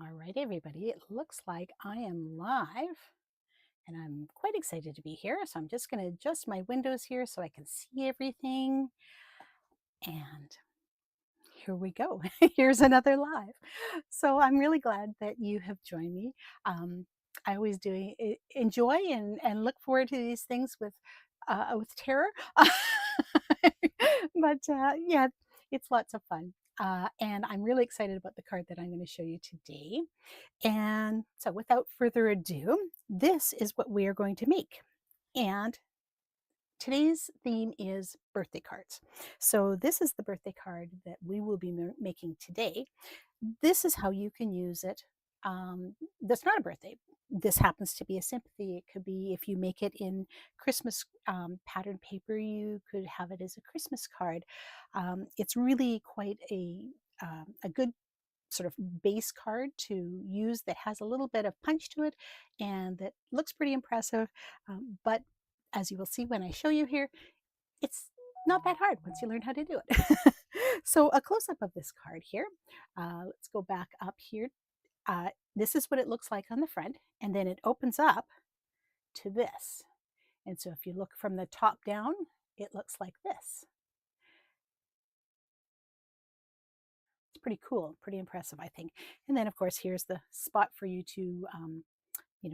All right, everybody, it looks like I am live and I'm quite excited to be here. So I'm just going to adjust my windows here so I can see everything. And here we go. Here's another live. So I'm really glad that you have joined me. I always do enjoy and look forward to these things with terror. But yeah, it's lots of fun. And I'm really excited about the card that I'm going to show you today. And so without further ado, this is what we are going to make. And today's theme is birthday cards. So this is the birthday card that we will be making today. This is how you can use it. That's not a birthday. This happens to be a sympathy. It could be if you make it in Christmas pattern paper, you could have it as a Christmas card. It's really quite a good sort of base card to use that has a little bit of punch to it and that looks pretty impressive. But as you will see when I show you here, it's not that hard once you learn how to do it. So a close-up of this card here. Let's go back up here. This is what it looks like on the front, and then it opens up to this. And so if you look from the top down, it looks like this. It's pretty cool, pretty impressive, I think. And then, of course, here's the spot for you to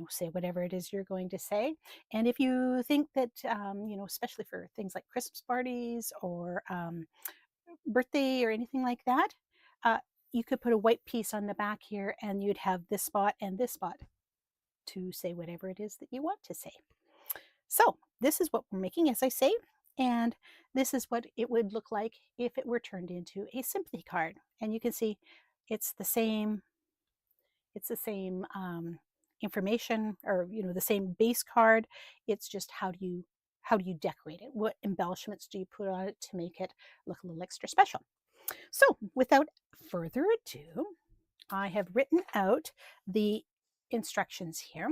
say whatever it is you're going to say. And if you think that, especially for things like Christmas parties or birthday or anything like that, uh, you could put a white piece on the back here and you'd have this spot and this spot to say whatever it is that you want to say. So this is what we're making, as I say, and this is what it would look like if it were turned into a sympathy card. And you can see it's the same information, or the same base card. It's just how do you decorate it, what embellishments do you put on it to make it look a little extra special. So without further ado, I have written out the instructions here,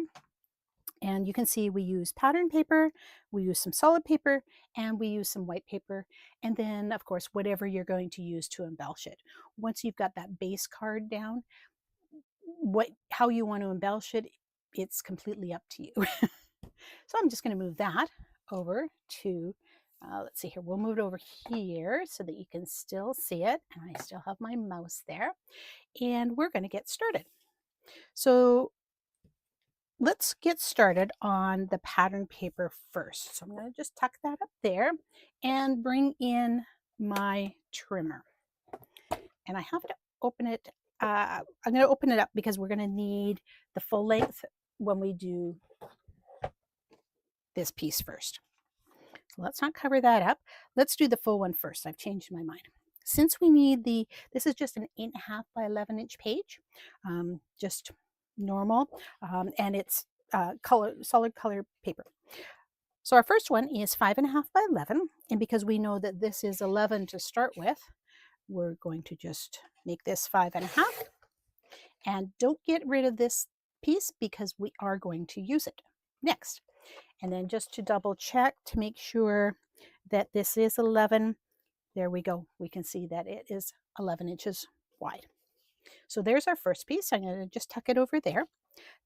and you can see we use pattern paper, we use some solid paper, and we use some white paper, and then of course whatever you're going to use to embellish it. Once you've got that base card down, how you want to embellish it, it's completely up to you. So I'm just going to move that over to, let's see here, we'll move it over here so that you can still see it, and I still have my mouse there, and we're going to get started. So let's get started on the pattern paper first. So I'm going to just tuck that up there and bring in my trimmer, and I have to open it. I'm going to open it up because we're going to need the full length when we do this piece first. So let's not cover that up. Let's do the full one first. I've changed my mind. Since we need this is just an 8.5 by 11-inch page, just normal, and it's solid color paper. So our first one is 5.5 by 11, and because we know that this is 11 to start with, we're going to just make this 5.5. And don't get rid of this piece because we are going to use it next. And then just to double check to make sure that this is 11, there we go. We can see that it is 11 inches wide. So there's our first piece. I'm going to just tuck it over there.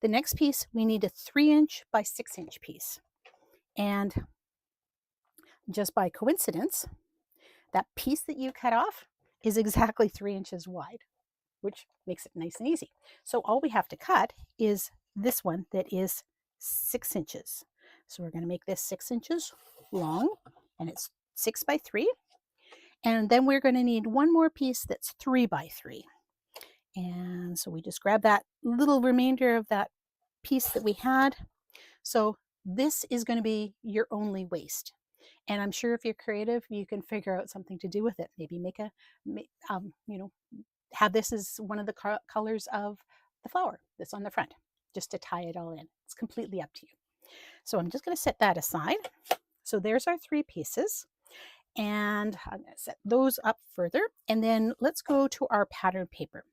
The next piece, we need a 3-inch by 6-inch piece. And just by coincidence, that piece that you cut off is exactly 3 inches wide, which makes it nice and easy. So all we have to cut is this one that is 6 inches. So we're going to make this 6 inches long, and it's 6 by 3. And then we're going to need one more piece that's 3 by 3. And so we just grab that little remainder of that piece that we had. So this is going to be your only waste. And I'm sure if you're creative, you can figure out something to do with it. Maybe have this as one of the colors of the flower that's on the front, just to tie it all in. It's completely up to you. So I'm just going to set that aside. So there's our 3 pieces, and I'm going to set those up further. And then let's go to our pattern paper.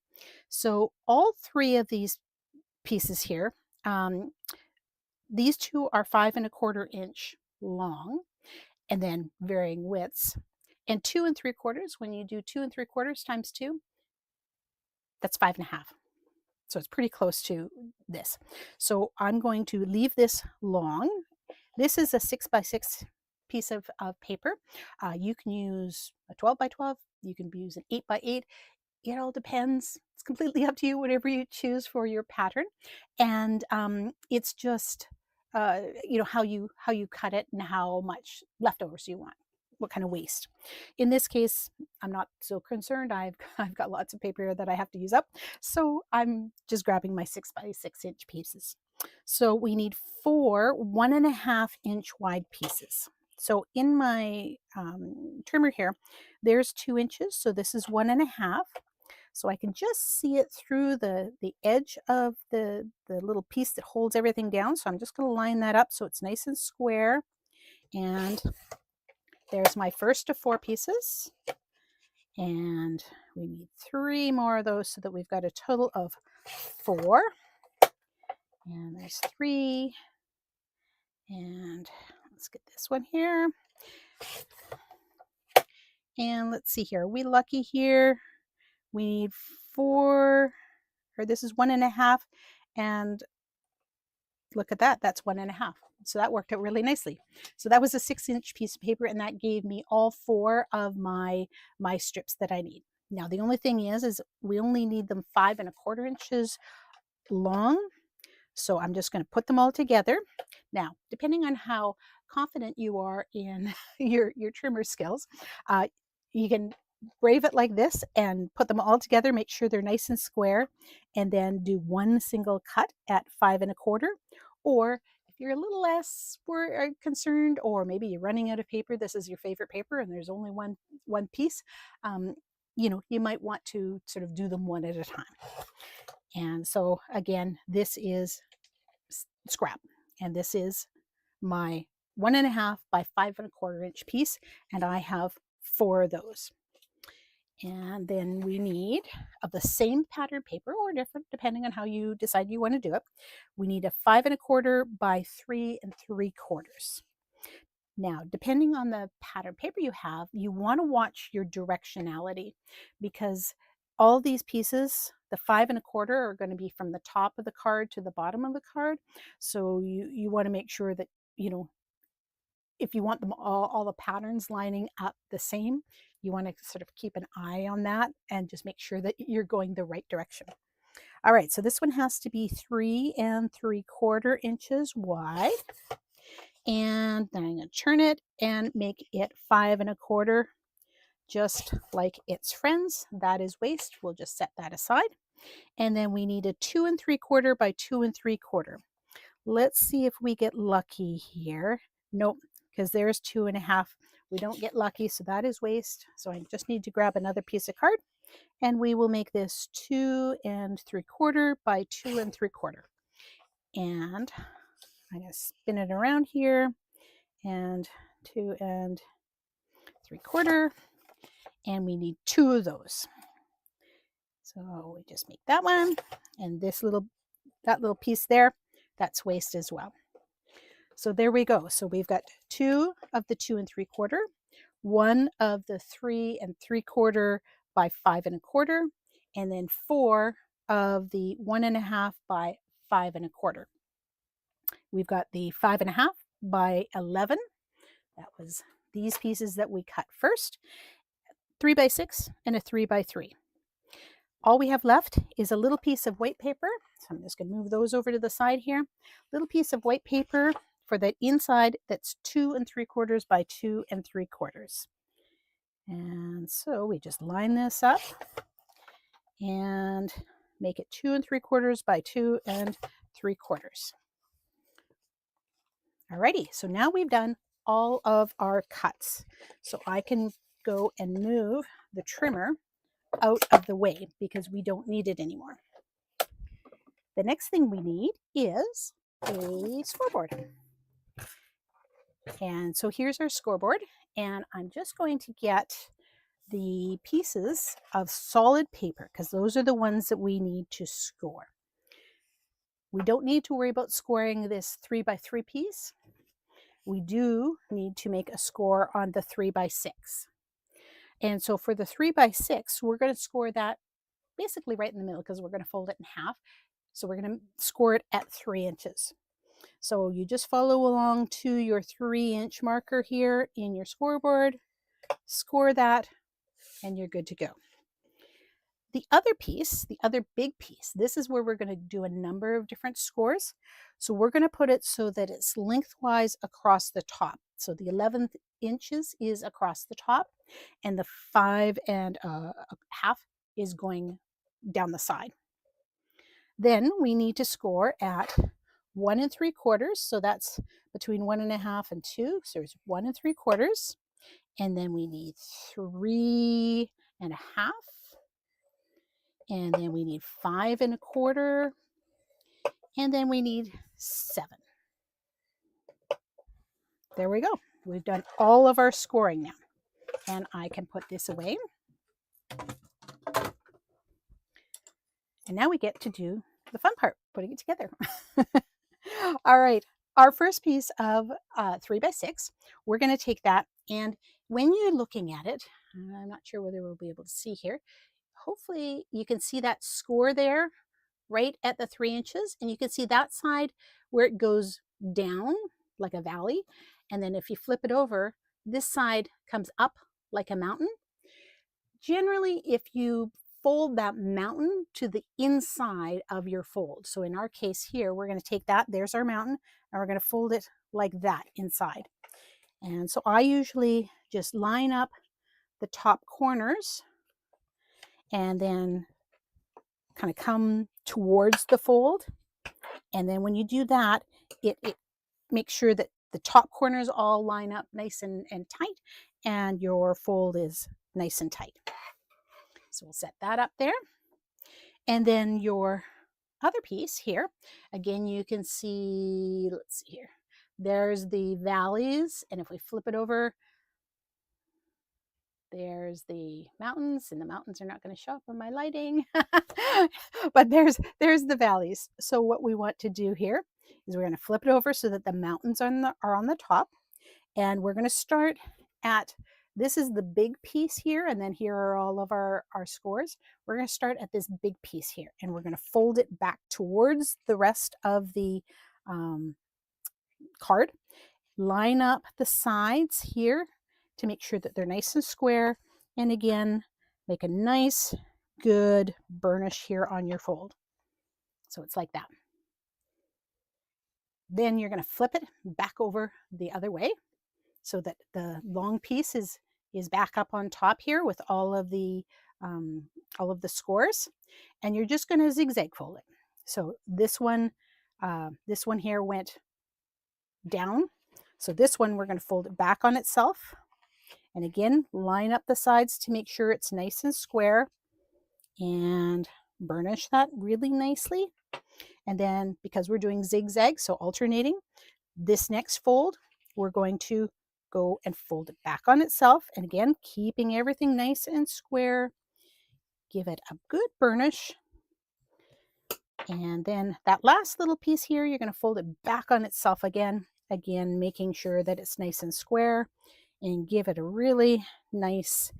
So all 3 of these pieces here, these 2 are 5.25 inch long, and then varying widths. And 2 3/4, when you do 2 3/4 times 2, that's 5.5. So it's pretty close to this. So I'm going to leave this long. This is a 6x6 piece of paper. You can use a 12x12. You can use an 8x8. It all depends. It's completely up to you, whatever you choose for your pattern. And it's just how you cut it and how much leftovers you want, what kind of waste. In this case, I'm not so concerned. I've got lots of paper that I have to use up, so I'm just grabbing my 6x6 inch pieces. So we need 4 1.5 inch wide pieces. So in my trimmer here, there's 2 inches, so this is 1.5. So I can just see it through the edge of the little piece that holds everything down. So I'm just going to line that up so it's nice and square. And there's my first of 4 pieces. And we need 3 more of those so that we've got a total of 4. And there's 3. And let's get this one here. And let's see here. Are we lucky here? We need 4, or this is 1.5. And look at that, that's 1.5. So that worked out really nicely. So that was a 6-inch piece of paper, and that gave me all 4 of my strips that I need. Now the only thing is we only need them 5.25 inches long. So I'm just going to put them all together. Now, depending on how confident you are in your trimmer skills, you can brave it like this and put them all together, make sure they're nice and square, and then do one single cut at 5.25. Or if you're a little less concerned, or maybe you're running out of paper, this is your favorite paper and there's only one piece, you might want to sort of do them one at a time. And so again, this is scrap, and this is my 1.5 by 5.25 inch piece, and I have 4 of those. And then we need, of the same pattern paper or different depending on how you decide you want to do it, we need a 5.25 by 3 3/4. Now, depending on the pattern paper you have, you want to watch your directionality, because all these pieces, the 5.25 are going to be from the top of the card to the bottom of the card. So you want to make sure that, if you want them all the patterns lining up the same, you want to sort of keep an eye on that and just make sure that you're going the right direction. All right, so this one has to be 3 3/4 inches wide. And then I'm going to turn it and make it 5.25, just like its friends. That is waste. We'll just set that aside. And then we need a 2 3/4 by 2 3/4. Let's see if we get lucky here. Nope, because there's 2.5. We don't get lucky, so that is waste. So I just need to grab another piece of card, and we will make this 2 3/4 by 2 3/4. And I'm going to spin it around here, and 2 3/4, and we need 2 of those. So we just make that one, and that little piece there, that's waste as well. So there we go. So we've got 2 of the 2 3/4, 1 of the 3 3/4 by 5.25, and then 4 of the 1.5 by 5.25. We've got the 5.5 by 11. That was these pieces that we cut first, 3x6 and a 3x3. All we have left is a little piece of white paper. So I'm just going to move those over to the side here. Little piece of white paper for that inside, that's 2 3/4 by 2 3/4. And so we just line this up and make it 2 3/4 by 2 3/4. Alrighty, so now we've done all of our cuts. So I can go and move the trimmer out of the way because we don't need it anymore. The next thing we need is a scoreboard. And so here's our scoreboard, and I'm just going to get the pieces of solid paper because those are the ones that we need to score. We don't need to worry about scoring this 3x3 piece. We do need to make a score on the 3x6. And so for the 3x6, we're going to score that basically right in the middle because we're going to fold it in half. So we're going to score it at 3 inches. So you just follow along to your 3-inch marker here in your scoreboard, score that, and you're good to go. The other piece, the other big piece, this is where we're going to do a number of different scores. So we're going to put it so that it's lengthwise across the top. So the 11 inches is across the top, and the 5 and a half is going down the side. Then we need to score at 1 3/4. So that's between 1.5 and 2. So there's 1 3/4. And then we need 3.5. And then we need 5 1/4. And then we need 7. There we go. We've done all of our scoring now. And I can put this away. And now we get to do the fun part, putting it together. All right. Our first piece of 3x6, we're going to take that. And when you're looking at it, I'm not sure whether we'll be able to see here. Hopefully you can see that score there right at the 3 inches. And you can see that side where it goes down like a valley. And then if you flip it over, this side comes up like a mountain. Generally, if you fold that mountain to the inside of your fold. So in our case here, we're going to take that, there's our mountain, and we're going to fold it like that inside. And so I usually just line up the top corners and then kind of come towards the fold. And then when you do that, it makes sure that the top corners all line up nice and tight, and your fold is nice and tight. So we'll set that up there. And then your other piece here, again, you can see, let's see here, there's the valleys. And if we flip it over, there's the mountains, and the mountains are not going to show up on my lighting, but there's the valleys. So what we want to do here is we're going to flip it over so that the mountains are on the top. And we're going to start at, this is the big piece here, and then here are all of our scores. We're going to start at this big piece here, and we're going to fold it back towards the rest of the card. Line up the sides here to make sure that they're nice and square. And again, make a nice, good burnish here on your fold. So it's like that. Then you're going to flip it back over the other way so that the long piece is back up on top here with all of the scores. And you're just going to zigzag fold it. So this one here went down. So this one, we're going to fold it back on itself. And again, line up the sides to make sure it's nice and square and burnish that really nicely. And then because we're doing zigzag, so alternating, this next fold, we're going to go and fold it back on itself. And again, keeping everything nice and square. Give it a good burnish. And then that last little piece here, you're going to fold it back on itself again. Again, making sure that it's nice and square, and give it a really nice,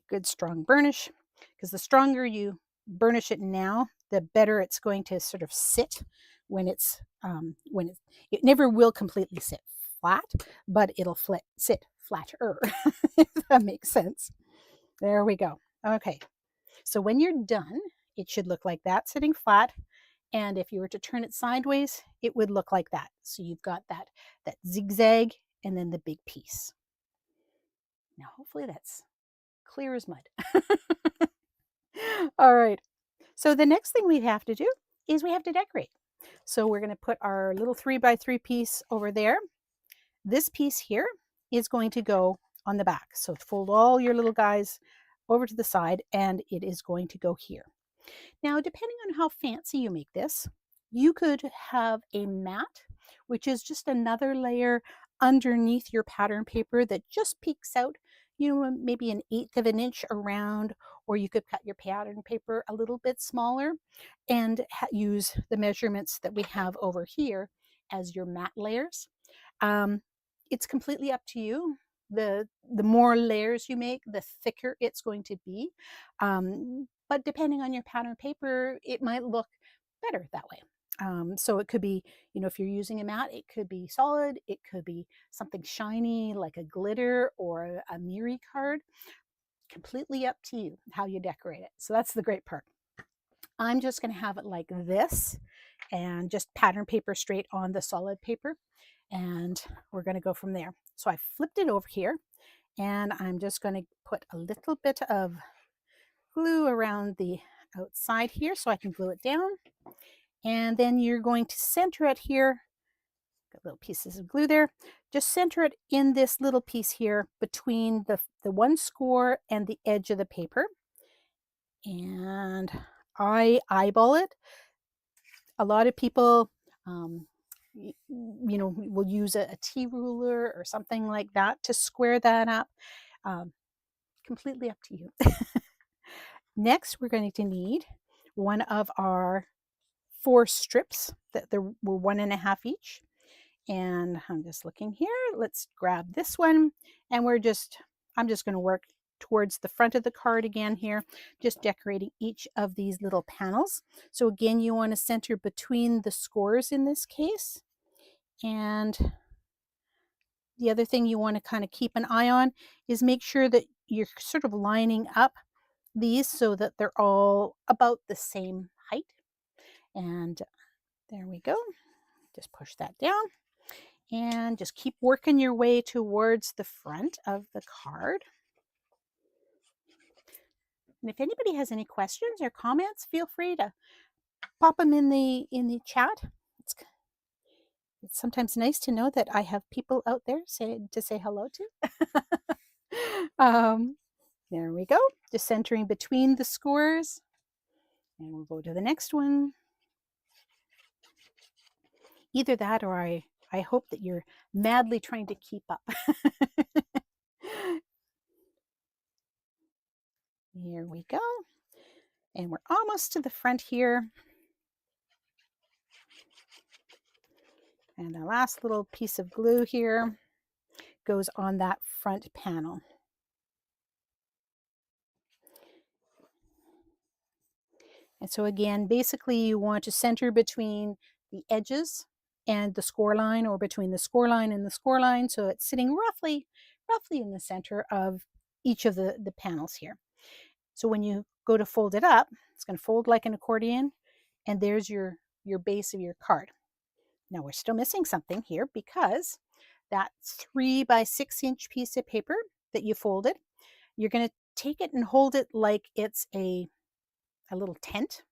good, strong burnish. Because the stronger you burnish it now, the better it's going to sort of sit when it never will completely sit flat, but it'll sit flatter, if that makes sense. There we go. Okay, so when you're done, it should look like that, sitting flat. And if you were to turn it sideways, it would look like that. So you've got that zigzag and then the big piece. Now, hopefully that's clear as mud. All right. So the next thing we have to do is we have to decorate. So we're going to put our little 3x3 piece over there. This piece here is going to go on the back. So fold all your little guys over to the side, and it is going to go here. Now, depending on how fancy you make this, you could have a mat, which is just another layer underneath your pattern paper that just peeks out, maybe 1/8 of an inch around, or you could cut your pattern paper a little bit smaller and use the measurements that we have over here as your mat layers. It's completely up to you. the more layers you make, the thicker it's going to be. But depending on your pattern paper, it might look better that way. So it could be, if you're using a mat, it could be solid, it could be something shiny like a glitter or a Miri card. Completely up to you how you decorate it. So that's the great part. I'm just going to have it like this and just pattern paper straight on the solid paper. And we're going to go from there. So I flipped it over here and I'm just going to put a little bit of glue around the outside here so I can glue it down. And then you're going to center it here. Got little pieces of glue there. Just center it in this little piece here between the one score and the edge of the paper. And I eyeball it. A lot of people, will use a T ruler or something like that to square that up. Completely up to you. Next, we're going to need one of our 4 strips that there were 1.5 each. And I'm just looking here. Let's grab this one. And I'm just going to work towards the front of the card again here, just decorating each of these little panels. So again, you want to center between the scores in this case. And the other thing you want to kind of keep an eye on is make sure that you're sort of lining up these so that they're all about the same height. And there we go. Just push that down and just keep working your way towards the front of the card. And if anybody has any questions or comments, feel free to pop them in the chat. It's sometimes nice to know that I have people out there to say hello to. There we go. Just centering between the scores. And we'll go to the next one. Either that or I hope that you're madly trying to keep up. Here we go. And we're almost to the front here. And the last little piece of glue here goes on that front panel. And so again, basically you want to center between the edges and the score line, or between the score line and the score line, so it's sitting roughly in the center of each of the panels here. So when you go to fold it up, it's going to fold like an accordion, and there's your base of your card. Now we're still missing something here, because that 3 by 6 inch piece of paper that you folded, you're going to take it and hold it like it's a little tent.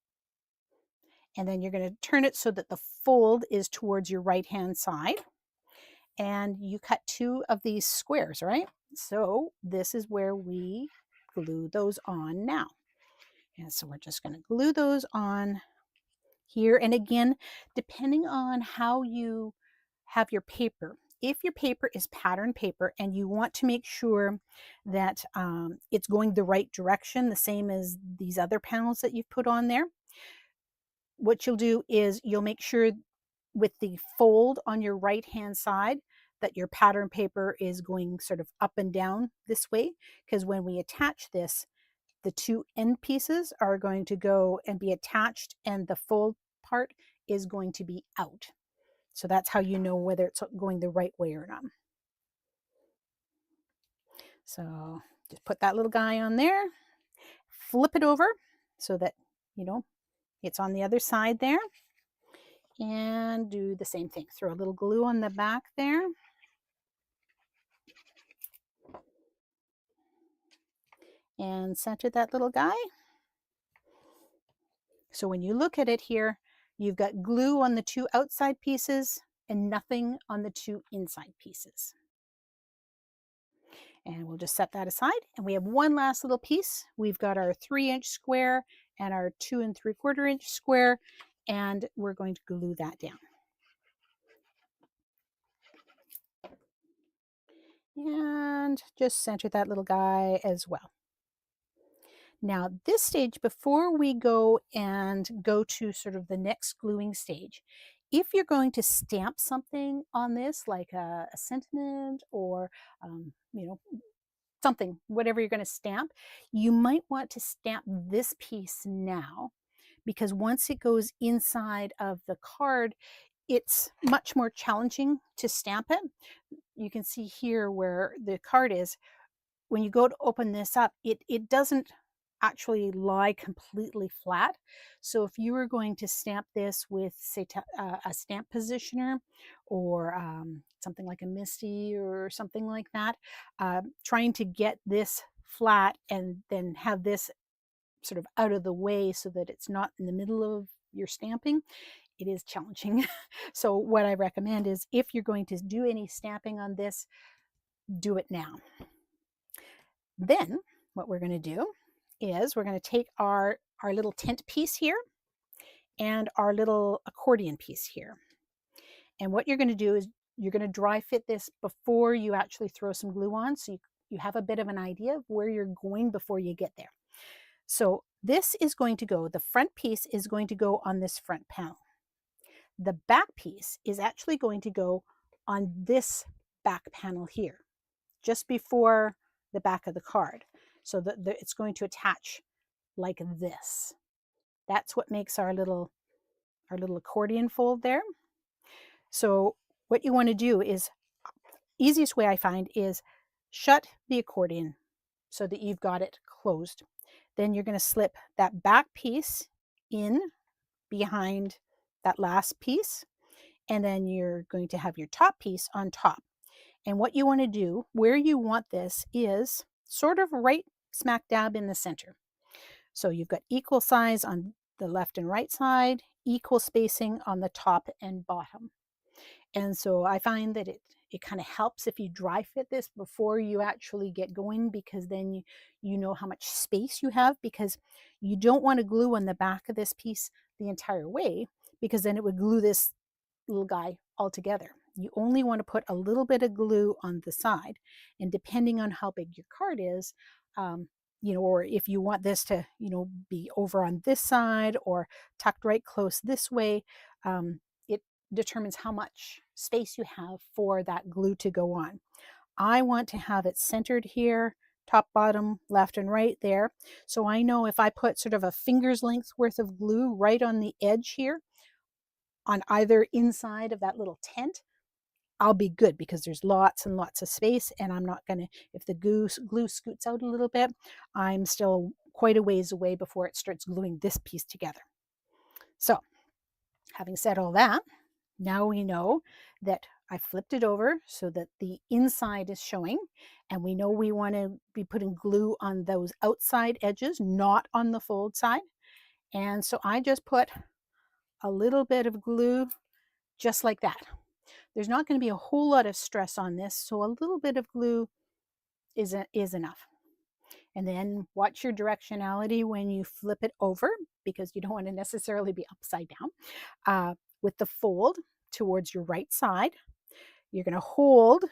And then you're going to turn it so that the fold is towards your right hand side. And you cut 2 of these squares, right? So this is where we glue those on now. And so we're just going to glue those on here. And again, depending on how you have your paper, if your paper is pattern paper and you want to make sure that it's going the right direction, the same as these other panels that you've put on there, what you'll do is you'll make sure with the fold on your right hand side that your pattern paper is going sort of up and down this way, because when we attach this, the 2 end pieces are going to go and be attached, and the fold part is going to be out. So that's how you know whether it's going the right way or not. So just put that little guy on there, flip it over so that, it's on the other side there, and do the same thing. Throw a little glue on the back there. And center that little guy. So when you look at it here, you've got glue on the 2 outside pieces and nothing on the 2 inside pieces. And we'll just set that aside. And we have one last little piece. We've got our 3 inch square and our 2 3/4 inch square, and we're going to glue that down. And just center that little guy as well. Now, this stage, before we go to sort of the next gluing stage, if you're going to stamp something on this, like a sentiment or, you know, something, whatever you're going to stamp, you might want to stamp this piece now, because once it goes inside of the card, it's much more challenging to stamp it. You can see here where the card is. When you go to open this up, it doesn't actually lie completely flat. So if you were going to stamp this with, say, a stamp positioner, or something like a Misty or something like that, trying to get this flat and then have this sort of out of the way so that it's not in the middle of your stamping, it is challenging. So what I recommend is, if you're going to do any stamping on this, do it now. Then what we're going to do is we're going to take our little tent piece here and our little accordion piece here. And what you're going to do is you're going to dry fit this before you actually throw some glue on, so you have a bit of an idea of where you're going before you get there. So this is going to go, the front piece is going to go on this front panel. The back piece is actually going to go on this back panel here, just before the back of the card. So that it's going to attach like this. That's what makes our little accordion fold there. So what you want to do is, easiest way I find is shut the accordion so that you've got it closed. Then you're going to slip that back piece in behind that last piece, and then you're going to have your top piece on top. And what you want to do, where you want this, is sort of right smack dab in the center. So you've got equal size on the left and right side, equal spacing on the top and bottom. And so I find that it kind of helps if you dry fit this before you actually get going, because then you know how much space you have, because you don't want to glue on the back of this piece the entire way, because then it would glue this little guy all together. You only want to put a little bit of glue on the side, and depending on how big your card is, or if you want this to, be over on this side or tucked right close this way, it determines how much space you have for that glue to go on. I want to have it centered here, top, bottom, left, and right there. So I know if I put sort of a finger's length worth of glue right on the edge here, on either inside of that little tent, I'll be good, because there's lots and lots of space, and I'm not going to, if the glue scoots out a little bit, I'm still quite a ways away before it starts gluing this piece together. So having said all that, now we know that I flipped it over so that the inside is showing, and we know we want to be putting glue on those outside edges, not on the fold side. And so I just put a little bit of glue just like that. There's not going to be a whole lot of stress on this, so a little bit of glue is enough. And then watch your directionality when you flip it over, because you don't want to necessarily be upside down. With the fold towards your right side, you're going to hold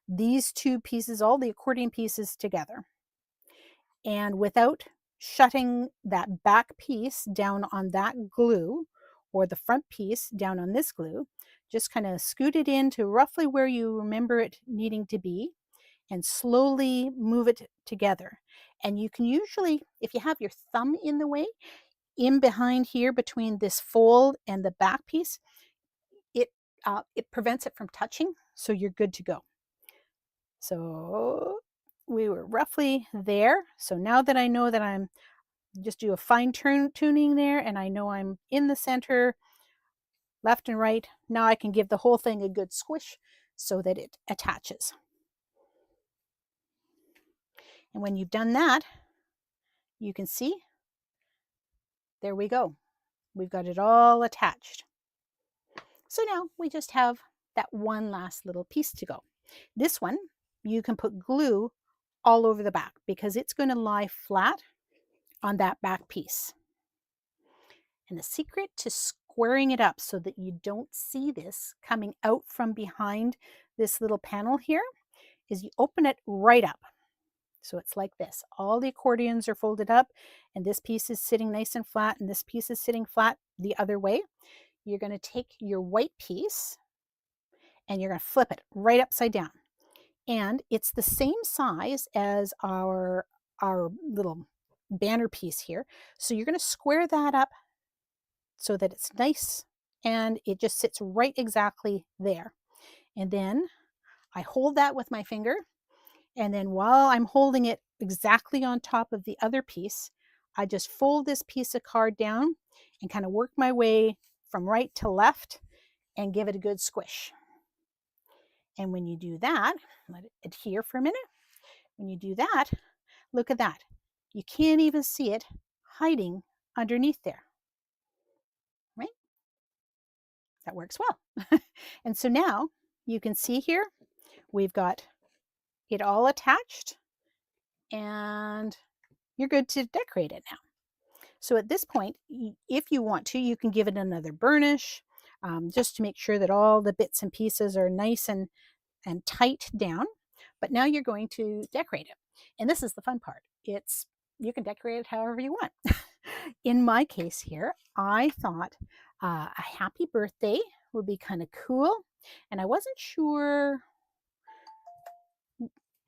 these two pieces, all the accordion pieces, together. And without shutting that back piece down on that glue, or the front piece down on this glue, just kind of scoot it in to roughly where you remember it needing to be, and slowly move it together. And you can usually, if you have your thumb in the way, in behind here between this fold and the back piece, it prevents it from touching, so you're good to go. So we were roughly there. So now that I know that I'm just do a fine tuning there, and I know I'm in the center, left and right, now I can give the whole thing a good squish so that it attaches. And when you've done that, you can see, there we go. We've got it all attached. So now we just have that one last little piece to go. This one, you can put glue all over the back, because it's going to lie flat on that back piece. And the secret to squaring it up so that you don't see this coming out from behind this little panel here is you open it right up. So it's like this. All the accordions are folded up, and this piece is sitting nice and flat, and this piece is sitting flat the other way. you're going to take your white piece and you're going to flip it right upside down. And it's the same size as our little banner piece here. So you're going to square that up so that it's nice and it just sits right exactly there. And then I hold that with my finger. And then while I'm holding it exactly on top of the other piece, I just fold this piece of card down and kind of work my way from right to left and give it a good squish. And when you do that, let it adhere for a minute. When you do that, look at that. You can't even see it hiding underneath there, right? That works well. And so now you can see here, we've got it all attached and you're good to decorate it now. So at this point, if you want to, you can give it another burnish just to make sure that all the bits and pieces are nice and tight down. But now you're going to decorate it. And this is the fun part. You can decorate it however you want. In my case here, I thought a happy birthday would be kind of cool. And I wasn't sure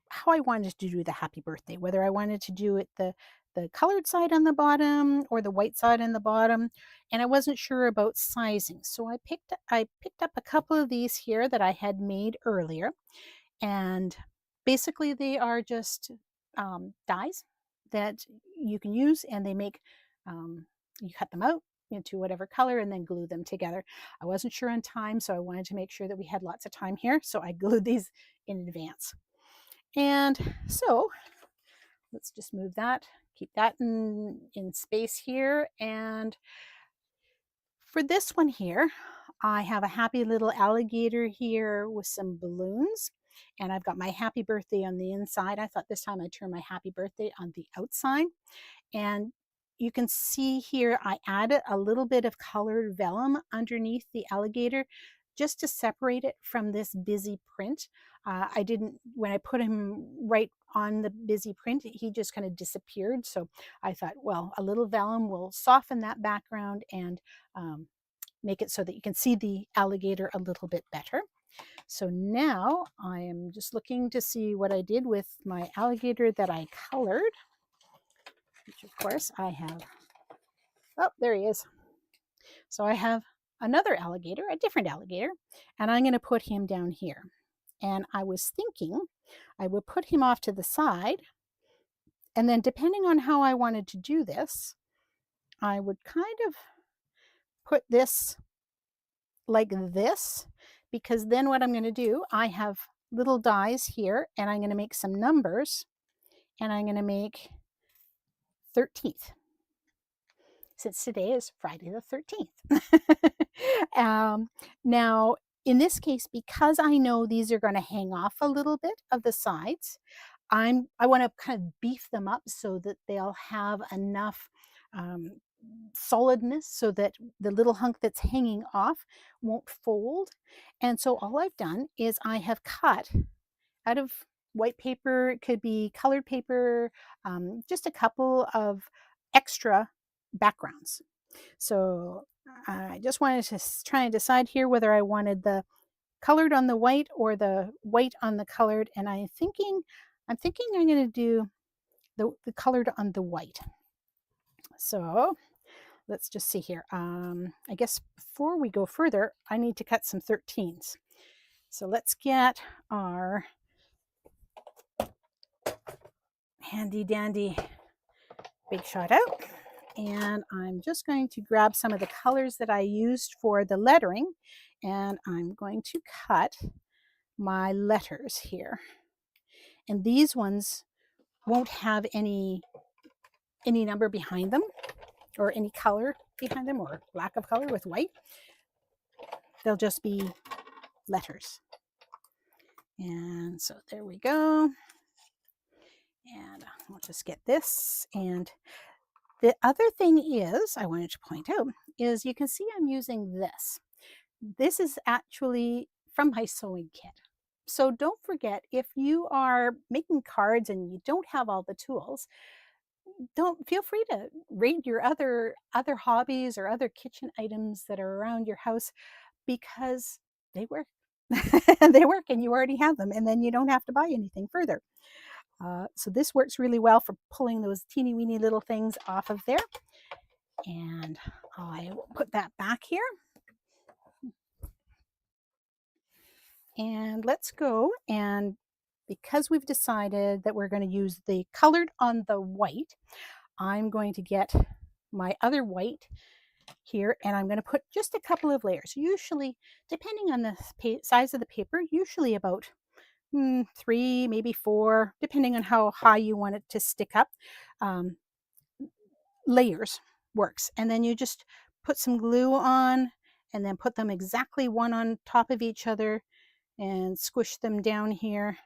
how I wanted to do the happy birthday, whether I wanted to do it the colored side on the bottom or the white side on the bottom, and I wasn't sure about sizing. So I picked up a couple of these here that I had made earlier, and basically they are just dies that you can use, and they make you cut them out into whatever color and then glue them together. I wasn't sure on time, so I wanted to make sure that we had lots of time here, so I glued these in advance. And so let's just move that, keep that in space here. And for this one here, I have a happy little alligator here with some balloons. And I've got my happy birthday on the inside. I thought this time I'd turn my happy birthday on the outside. And you can see here, I added a little bit of colored vellum underneath the alligator just to separate it from this busy print. I didn't, when I put him right on the busy print, he just kind of disappeared. So I thought, well, a little vellum will soften that background and make it so that you can see the alligator a little bit better. So now I am just looking to see what I did with my alligator that I colored, which of course I have. Oh, there he is. So I have another alligator, a different alligator, and I'm going to put him down here. And I was thinking I would put him off to the side, and then depending on how I wanted to do this, I would kind of put this like this, because then what I'm going to do, I have little dies here, and I'm going to make some numbers, and I'm going to make 13th. Since today is Friday the 13th. Now, in this case, because I know these are going to hang off a little bit of the sides, I want to kind of beef them up so that they'll have enough solidness so that the little hunk that's hanging off won't fold. And so all I've done is I have cut out of white paper, it could be colored paper, just a couple of extra backgrounds. So I just wanted to try and decide here whether I wanted the colored on the white or the white on the colored. And I'm thinking I'm going to do the colored on the white. So let's just see here. I guess before we go further, I need to cut some 13s. So let's get our handy dandy Big Shot out. And I'm just going to grab some of the colors that I used for the lettering, and I'm going to cut my letters here. And these ones won't have any number behind them or any color behind them or lack of color with white. They'll just be letters. And so there we go. And I'll just get this. And the other thing is, I wanted to point out, is you can see I'm using this. This is actually from my sewing kit. So don't forget, if you are making cards and you don't have all the tools, don't feel free to rate your other hobbies or other kitchen items that are around your house because they work. They work and you already have them, and then you don't have to buy anything further. So this works really well for pulling those teeny weeny little things off of there. And I will put that back here. And let's go. And because we've decided that we're going to use the colored on the white, I'm going to get my other white here and I'm going to put just a couple of layers. Usually, depending on the size of the paper, usually about 3, maybe 4, depending on how high you want it to stick up. Um, layers works. And then you just put some glue on and then put them exactly one on top of each other and squish them down here.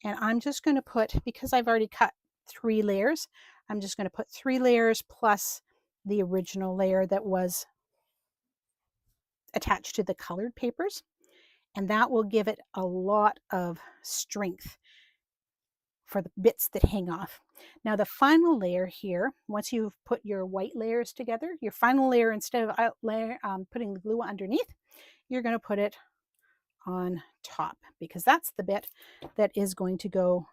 And I'm just going to put, because I've already cut 3 layers, I'm just going to put 3 layers plus the original layer that was attached to the colored papers. And that will give it a lot of strength for the bits that hang off. Now the final layer here, once you've put your white layers together, your final layer, instead of putting the glue underneath, you're going to put it on top because that's the bit that is going to go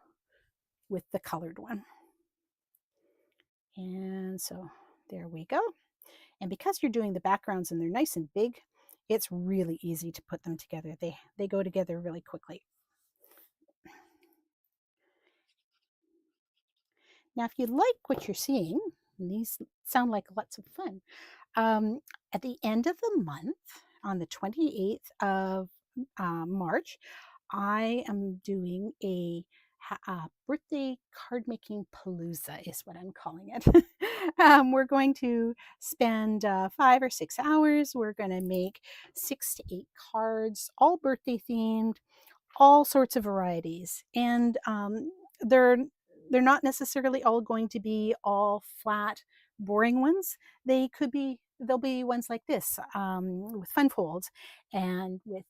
with the colored one. And so there we go. And because you're doing the backgrounds and they're nice and big, it's really easy to put them together. They go together really quickly. Now, if you like what you're seeing, and these sound like lots of fun, at the end of the month, on the 28th of March, I am doing a birthday card making palooza, is what I'm calling it. We're going to spend 5 or 6 hours. We're going to make 6 to 8 cards, all birthday themed, all sorts of varieties, and they're they're not necessarily all going to be all flat, boring ones. There'll be ones like this with fun folds and with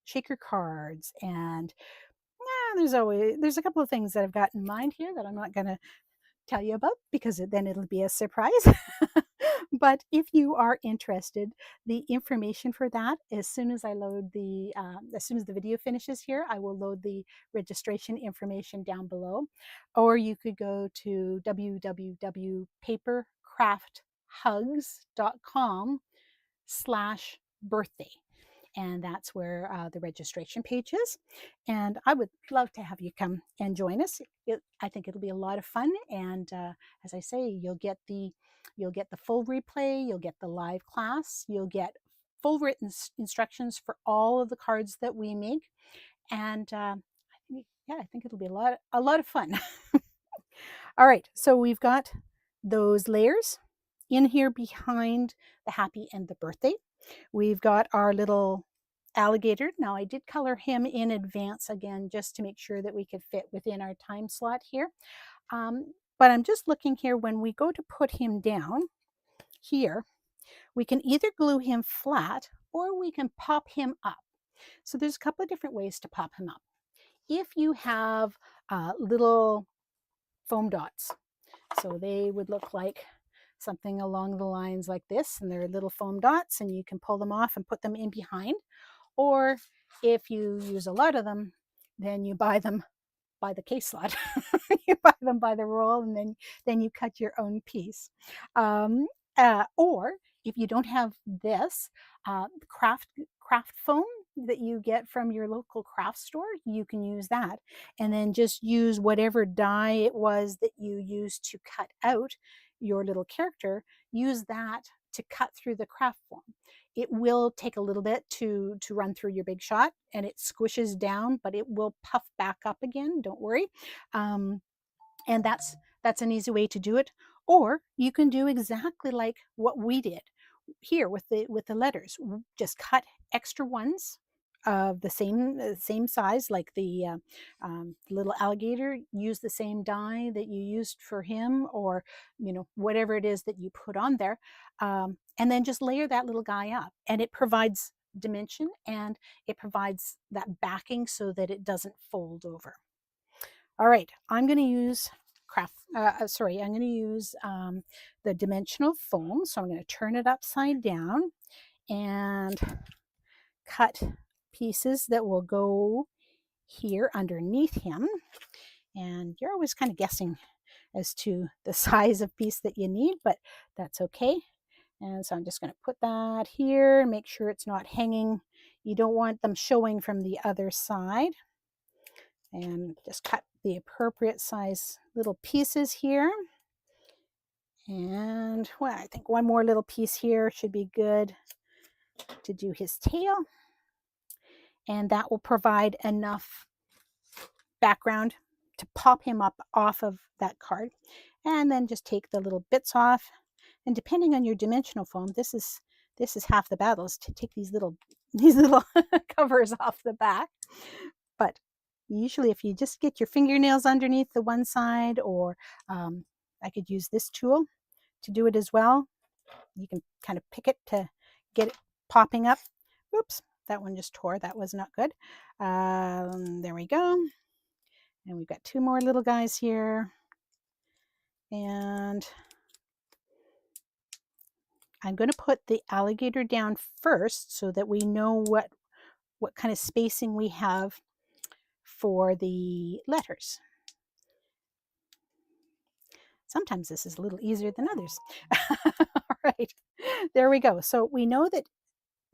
shaker cards, and there's a couple of things that I've got in mind here that I'm not going to tell you about because then it'll be a surprise. But if you are interested, the information for that, as soon as as soon as the video finishes here, I will load the registration information down below. Or you could go to www.papercrafthugs.com/birthday. And that's where the registration page is. And I would love to have you come and join us. I think it'll be a lot of fun. And as I say, you'll get the full replay, you'll get the live class, you'll get full written instructions for all of the cards that we make. And I think it'll be a lot of fun. All right, so we've got those layers in here behind the happy and the birthday. We've got our little alligator. Now I did color him in advance again, just to make sure that we could fit within our time slot here. But I'm just looking here, when we go to put him down here, we can either glue him flat or we can pop him up. So there's a couple of different ways to pop him up. If you have little foam dots, so they would look like something along the lines like this, and they're little foam dots, and you can pull them off and put them in behind. Or if you use a lot of them, then you buy them by the case lot. You buy them by the roll, and then you cut your own piece. Or if you don't have this craft foam that you get from your local craft store, you can use that, and then just use whatever die it was that you used to cut out your little character. Use that to cut through the craft foam. It will take a little bit to run through your big shot, and it squishes down, but it will puff back up again. Don't worry. And that's an easy way to do it. Or you can do exactly like what we did here with the letters. Just cut extra ones of the same size, like the little alligator. Use the same die that you used for him, or whatever it is that you put on there, and then just layer that little guy up, and it provides dimension and it provides that backing so that it doesn't fold over. All right, I'm going to use I'm going to use the dimensional foam. So I'm going to turn it upside down and cut pieces that will go here underneath him. And you're always kind of guessing as to the size of piece that you need, but that's okay. And so I'm just going to put that here, make sure it's not hanging. You don't want them showing from the other side. And just cut the appropriate size little pieces here. And well, I think one more little piece here should be good to do his tail. And that will provide enough background to pop him up off of that card. And then just take the little bits off. And depending on your dimensional foam, this is half the battle, is to take these little covers off the back. But usually if you just get your fingernails underneath the one side, or I could use this tool to do it as well. You can kind of pick it to get it popping up. Oops, that one just tore. That was not good. There we go. And we've got two more little guys here. And I'm going to put the alligator down first so that we know what kind of spacing we have for the letters. Sometimes this is a little easier than others. All right, there we go. So we know that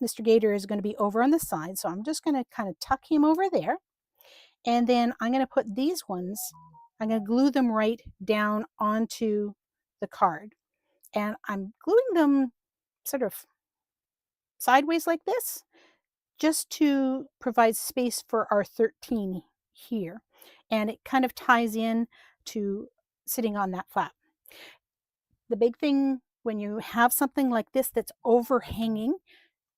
Mr. Gator is going to be over on the side. So I'm just going to kind of tuck him over there. And then I'm going to put these ones, I'm going to glue them right down onto the card. And I'm gluing them sort of sideways like this, just to provide space for our 13 here. And it kind of ties in to sitting on that flap. The big thing when you have something like this that's overhanging,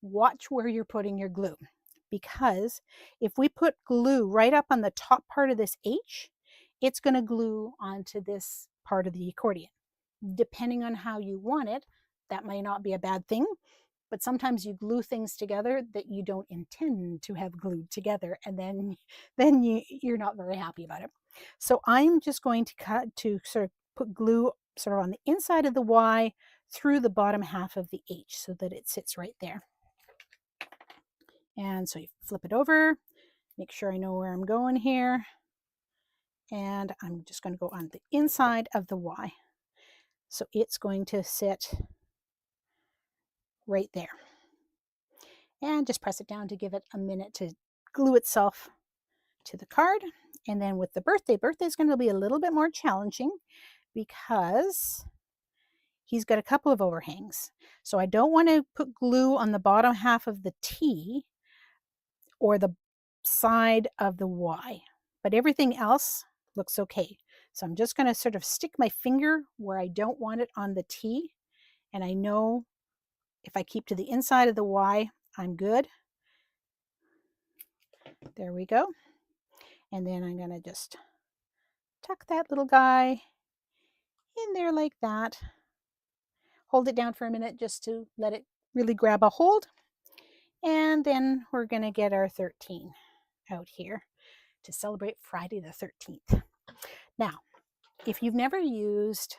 watch where you're putting your glue. Because if we put glue right up on the top part of this H, it's going to glue onto this part of the accordion. Depending on how you want it, that may not be a bad thing. But sometimes you glue things together that you don't intend to have glued together, and then you're not very happy about it. So I'm just going to sort of put glue sort of on the inside of the Y through the bottom half of the H so that it sits right there. And so you flip it over, make sure I know where I'm going here. And I'm just going to go on the inside of the Y. So it's going to sit right there. And just press it down to give it a minute to glue itself to the card. And then with the birthday is going to be a little bit more challenging because he's got a couple of overhangs. So I don't want to put glue on the bottom half of the T or the side of the Y, but everything else looks okay. So I'm just going to sort of stick my finger where I don't want it on the T. And I know if I keep to the inside of the Y, I'm good. There we go. And then I'm going to just tuck that little guy in there like that. Hold it down for a minute just to let it really grab a hold. And then we're going to get our 13 out here to celebrate Friday the 13th. Now, if you've never used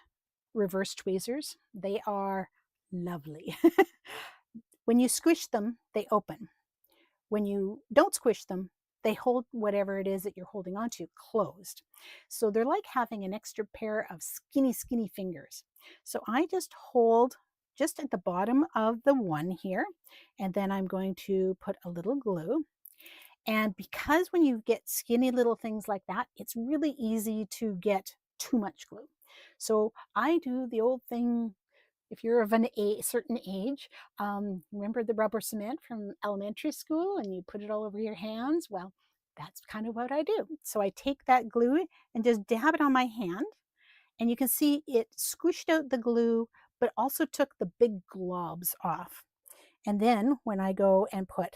reverse tweezers, they are lovely. When you squish them, they open. When you don't squish them, they hold whatever it is that you're holding onto closed. So they're like having an extra pair of skinny fingers. So I just hold just at the bottom of the one here, and then I'm going to put a little glue. And because when you get skinny little things like that, it's really easy to get too much glue. So I do the old thing. If you're of a certain age, remember the rubber cement from elementary school and you put it all over your hands? Well, that's kind of what I do. So I take that glue and just dab it on my hand, and you can see it squished out the glue, but also took the big globs off. And then when I go and put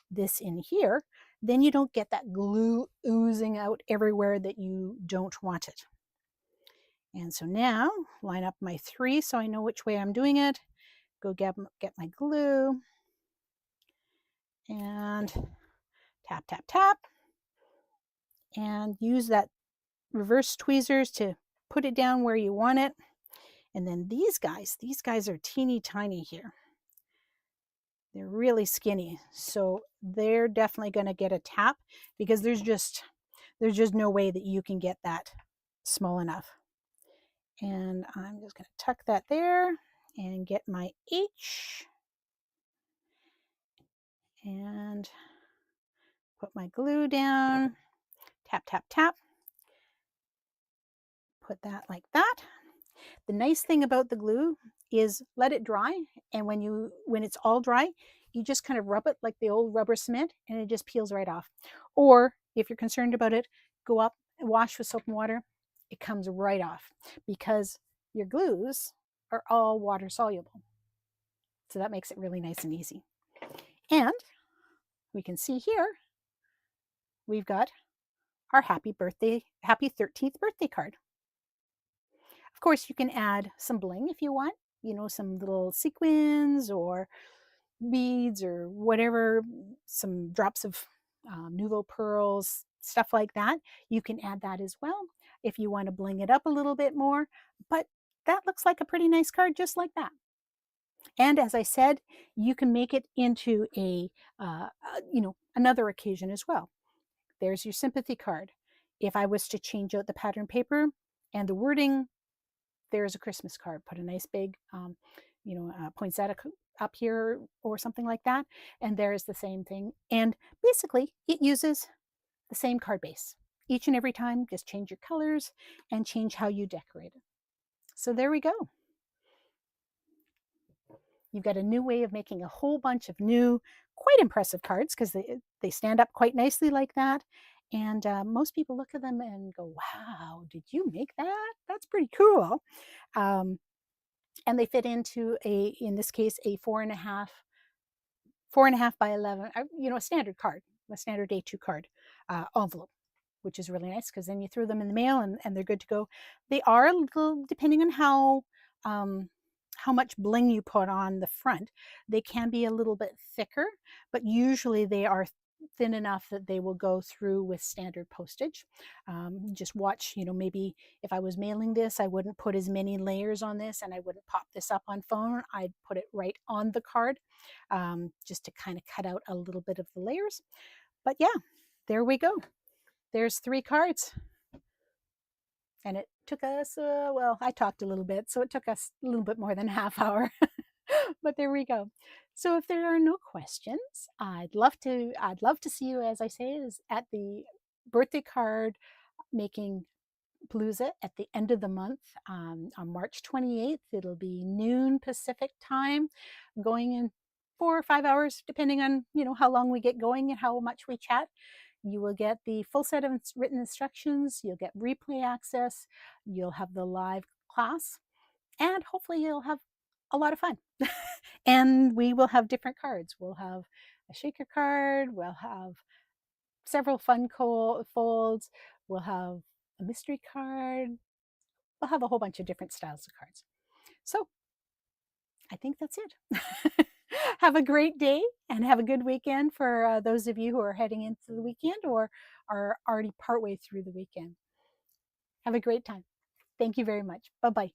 this in here, then you don't get that glue oozing out everywhere that you don't want it. And so now line up my 3 so I know which way I'm doing it. Go get my glue and tap, tap, tap. And use that reverse tweezers to put it down where you want it. And then these guys are teeny tiny here. They're really skinny. So they're definitely going to get a tap because there's just no way that you can get that small enough. And I'm just going to tuck that there and get my H and put my glue down. Tap, tap, tap. Put that like that. The nice thing about the glue is let it dry, and when it's all dry, you just kind of rub it like the old rubber cement and it just peels right off. Or if you're concerned about it, go up and wash with soap and water. It comes right off because your glues are all water soluble. So that makes it really nice and easy. And we can see here, we've got our happy 13th birthday card. Of course, you can add some bling if you want, some little sequins or beads or whatever, some drops of Nouveau pearls, stuff like that. You can add that as well if you want to bling it up a little bit more. But that looks like a pretty nice card just like that. And as I said, you can make it into another occasion as well. There's your sympathy card. If I was to change out the pattern paper and the wording, there's a Christmas card. Put a nice big, poinsettia up here or something like that. And there's the same thing. And basically, it uses the same card base. Each and every time, just change your colors and change how you decorate it. So there we go. You've got a new way of making a whole bunch of new, quite impressive cards because they stand up quite nicely like that. And most people look at them and go, wow, did you make that? That's pretty cool. And they fit into in this case, a 4.5 by 11, a standard card, a standard A2 card envelope, which is really nice because then you throw them in the mail and they're good to go. They are a little, depending on how much bling you put on the front, they can be a little bit thicker, but usually they are thin enough that they will go through with standard postage. Just watch, maybe if I was mailing this, I wouldn't put as many layers on this and I wouldn't pop this up on phone. I'd put it right on the card just to kind of cut out a little bit of the layers. But yeah, there we go. There's 3 cards. And it took us, I talked a little bit, so it took us a little bit more than a half hour. But there we go. So if there are no questions, I'd love to see you, as I say, is at the birthday card making palooza at the end of the month on March 28th. It'll be noon Pacific time, going in 4 or 5 hours, depending on how long we get going and how much we chat. You will get the full set of written instructions. You'll get replay access. You'll have the live class, and hopefully you'll have a lot of fun. And we will have different cards. We'll have a shaker card. We'll have several fun folds. We'll have a mystery card. We'll have a whole bunch of different styles of cards. So I think that's it. Have a great day and have a good weekend for those of you who are heading into the weekend or are already partway through the weekend. Have a great time. Thank you very much. Bye-bye.